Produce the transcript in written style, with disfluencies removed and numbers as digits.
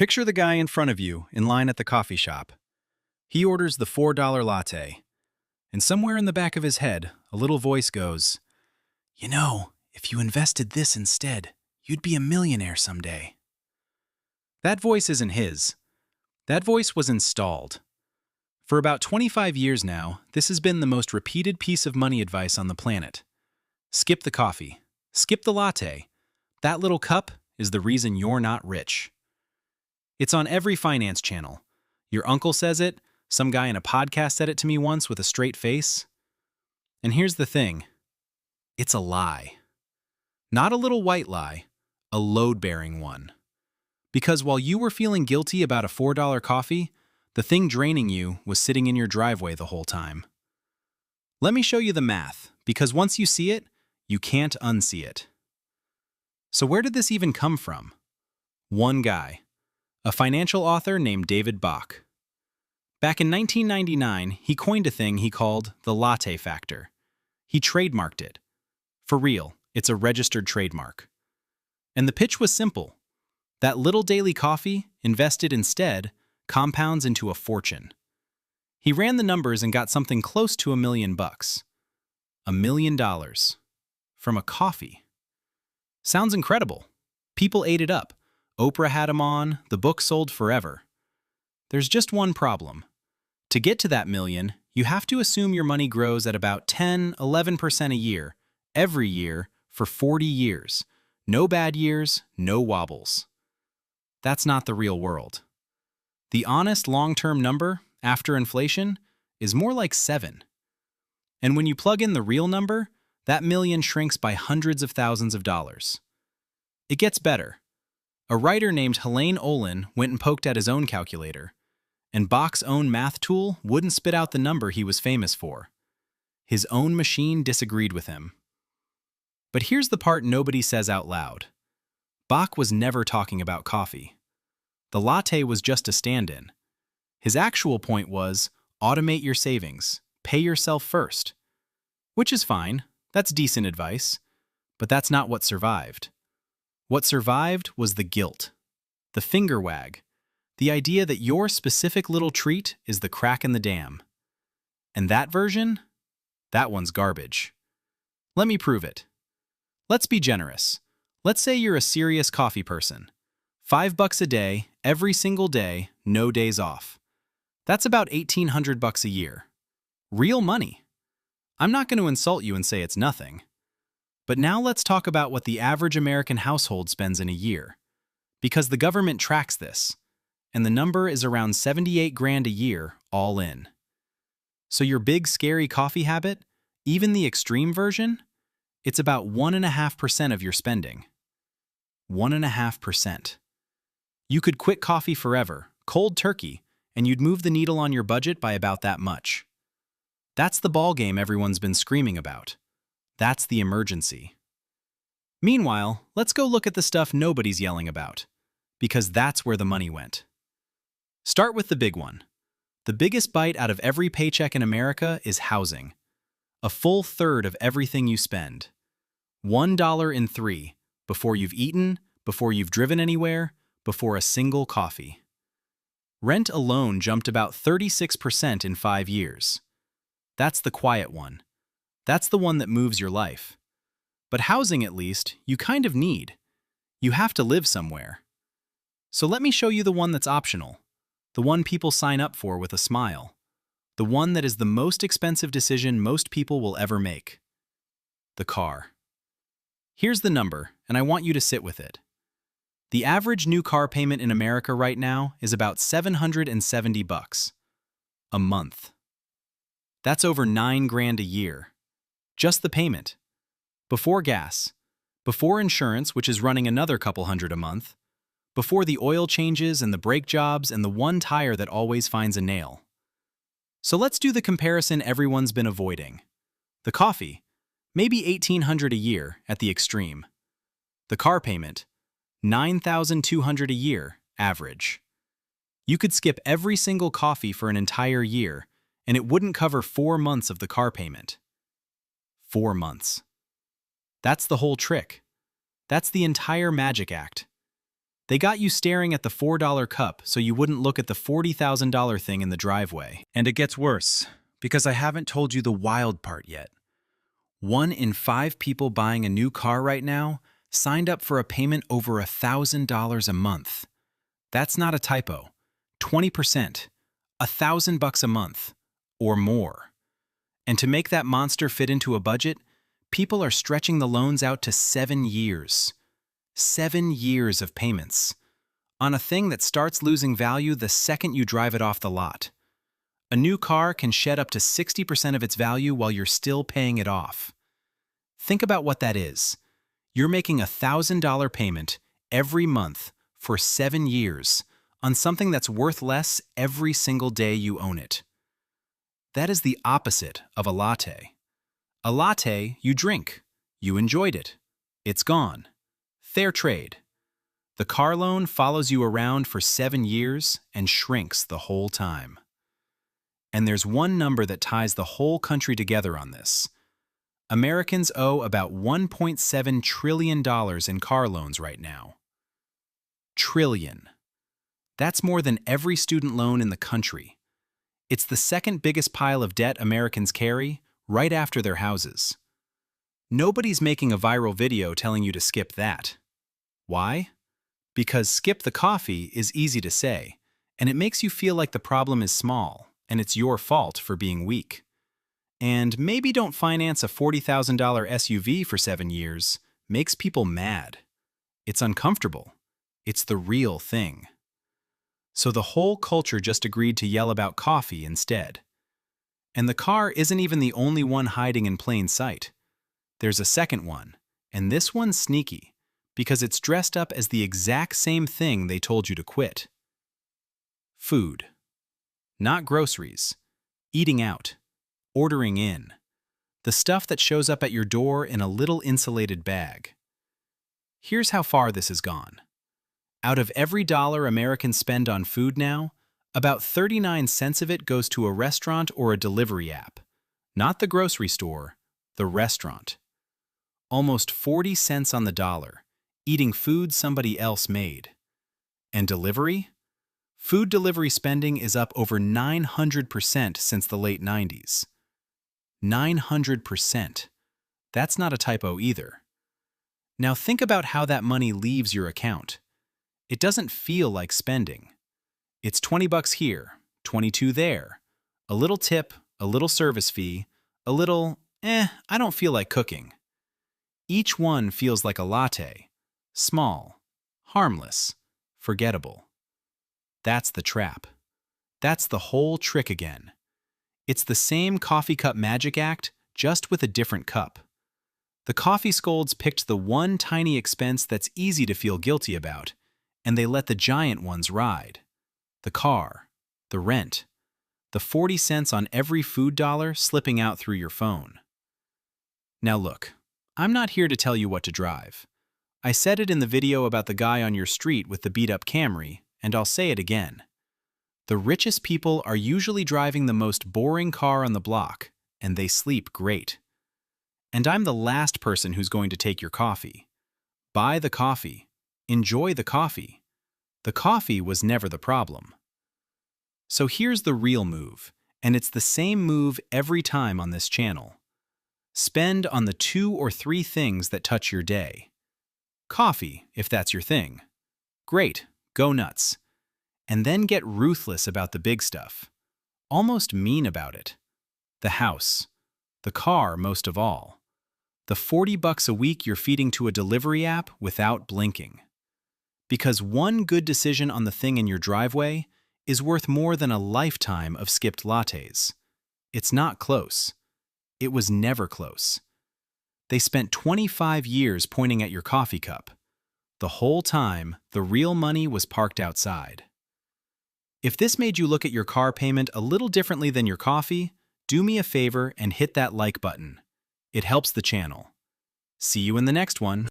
Picture the guy in front of you in line at the coffee shop. He orders the $4 latte, and somewhere in the back of his head, a little voice goes, if you invested this instead, you'd be a millionaire someday. That voice isn't his. That voice was installed. For about 25 years now, this has been the most repeated piece of money advice on the planet. Skip the coffee. Skip the latte. That little cup is the reason you're not rich. It's on every finance channel. Your uncle says it, some guy in a podcast said it to me once with a straight face. And here's the thing. It's a lie. Not a little white lie, a load-bearing one. Because while you were feeling guilty about a $4 coffee, the thing draining you was sitting in your driveway the whole time. Let me show you the math, because once you see it, you can't unsee it. So where did this even come from? One guy, a financial author named David Bach. Back in 1999, he coined a thing he called the latte factor. He trademarked it. For real, it's a registered trademark. And the pitch was simple. That little daily coffee, invested instead, compounds into a fortune. He ran the numbers and got something close to $1 million. $1 million. From a coffee. Sounds incredible. People ate it up. Oprah had him on, the book sold forever. There's just one problem. To get to that million, you have to assume your money grows at about 10–11% a year, every year, for 40 years. No bad years, no wobbles. That's not the real world. The honest long-term number, after inflation, is more like 7. And when you plug in the real number, that million shrinks by hundreds of thousands of dollars. It gets better. A writer named Helene Olin went and poked at his own calculator, and Bach's own math tool wouldn't spit out the number he was famous for. His own machine disagreed with him. But here's the part nobody says out loud. Bach was never talking about coffee. The latte was just a stand-in. His actual point was, automate your savings, pay yourself first. Which is fine, that's decent advice, but that's not what survived. What survived was the guilt, the finger wag, the idea that your specific little treat is the crack in the dam. And that version? That one's garbage. Let me prove it. Let's be generous. Let's say you're a serious coffee person. $5 a day, every single day, no days off. That's about $1,800 a year. Real money. I'm not going to insult you and say it's nothing. But now let's talk about what the average American household spends in a year. Because the government tracks this, and the number is around 78 grand a year, all in. So your big scary coffee habit, even the extreme version, it's about 1.5% of your spending. 1.5%. You could quit coffee forever, cold turkey, and you'd move the needle on your budget by about that much. That's the ballgame everyone's been screaming about. That's the emergency. Meanwhile, let's go look at the stuff nobody's yelling about, because that's where the money went. Start with the big one. The biggest bite out of every paycheck in America is housing. A full third of everything you spend. $1 in 3, before you've eaten, before you've driven anywhere, before a single coffee. Rent alone jumped about 36% in 5 years. That's the quiet one. That's the one that moves your life. But housing, at least, you kind of need. You have to live somewhere. So let me show you the one that's optional. The one people sign up for with a smile. The one that is the most expensive decision most people will ever make. The car. Here's the number, and I want you to sit with it. The average new car payment in America right now is about $770 a month. That's over 9 grand a year. Just the payment. Before gas. Before insurance, which is running another couple hundred a month. Before the oil changes and the brake jobs and the one tire that always finds a nail. So let's do the comparison everyone's been avoiding. The coffee, maybe $1,800 a year at the extreme. The car payment, $9,200 a year, average. You could skip every single coffee for an entire year, and it wouldn't cover 4 months of the car payment. 4 months. That's the whole trick. That's the entire magic act. They got you staring at the $4 cup so you wouldn't look at the $40,000 thing in the driveway. And it gets worse, because I haven't told you the wild part yet. 1 in 5 people buying a new car right now signed up for a payment over $1,000 a month. That's not a typo. 20%. $1,000 a month. Or more. And to make that monster fit into a budget, people are stretching the loans out to 7 years. 7 years of payments. On a thing that starts losing value the second you drive it off the lot. A new car can shed up to 60% of its value while you're still paying it off. Think about what that is. You're making a $1,000 payment every month for 7 years on something that's worth less every single day you own it. That is the opposite of a latte. A latte you drink. You enjoyed it. It's gone. Fair trade. The car loan follows you around for 7 years and shrinks the whole time. And there's one number that ties the whole country together on this. Americans owe about $1.7 trillion in car loans right now. Trillion. That's more than every student loan in the country. It's the second biggest pile of debt Americans carry, right after their houses. Nobody's making a viral video telling you to skip that. Why? Because skip the coffee is easy to say, and it makes you feel like the problem is small, and it's your fault for being weak. And maybe don't finance a $40,000 SUV for 7 years makes people mad. It's uncomfortable. It's the real thing. So the whole culture just agreed to yell about coffee instead. And the car isn't even the only one hiding in plain sight. There's a second one, and this one's sneaky, because it's dressed up as the exact same thing they told you to quit. Food. Not groceries. Eating out. Ordering in. The stuff that shows up at your door in a little insulated bag. Here's how far this has gone. Out of every dollar Americans spend on food now, about 39 cents of it goes to a restaurant or a delivery app. Not the grocery store, the restaurant. Almost 40 cents on the dollar, eating food somebody else made. And delivery? Food delivery spending is up over 900% since the late 90s. 900%. That's not a typo either. Now think about how that money leaves your account. It doesn't feel like spending. It's $20 here, $22 there, a little tip, a little service fee, a little, I don't feel like cooking. Each one feels like a latte. Small, harmless, forgettable. That's the trap. That's the whole trick again. It's the same coffee cup magic act, just with a different cup. The coffee scolds picked the one tiny expense that's easy to feel guilty about, and they let the giant ones ride. The car, the rent, the 40 cents on every food dollar slipping out through your phone. Now look, I'm not here to tell you what to drive. I said it in the video about the guy on your street with the beat-up Camry, and I'll say it again. The richest people are usually driving the most boring car on the block, and they sleep great. And I'm the last person who's going to take your coffee. Buy the coffee. Enjoy the coffee. The coffee was never the problem. So here's the real move, and it's the same move every time on this channel. Spend on the 2 or 3 things that touch your day. Coffee, if that's your thing. Great, go nuts. And then get ruthless about the big stuff. Almost mean about it. The house. The car most of all. The $40 a week you're feeding to a delivery app without blinking. Because one good decision on the thing in your driveway is worth more than a lifetime of skipped lattes. It's not close. It was never close. They spent 25 years pointing at your coffee cup. The whole time, the real money was parked outside. If this made you look at your car payment a little differently than your coffee, do me a favor and hit that like button. It helps the channel. See you in the next one.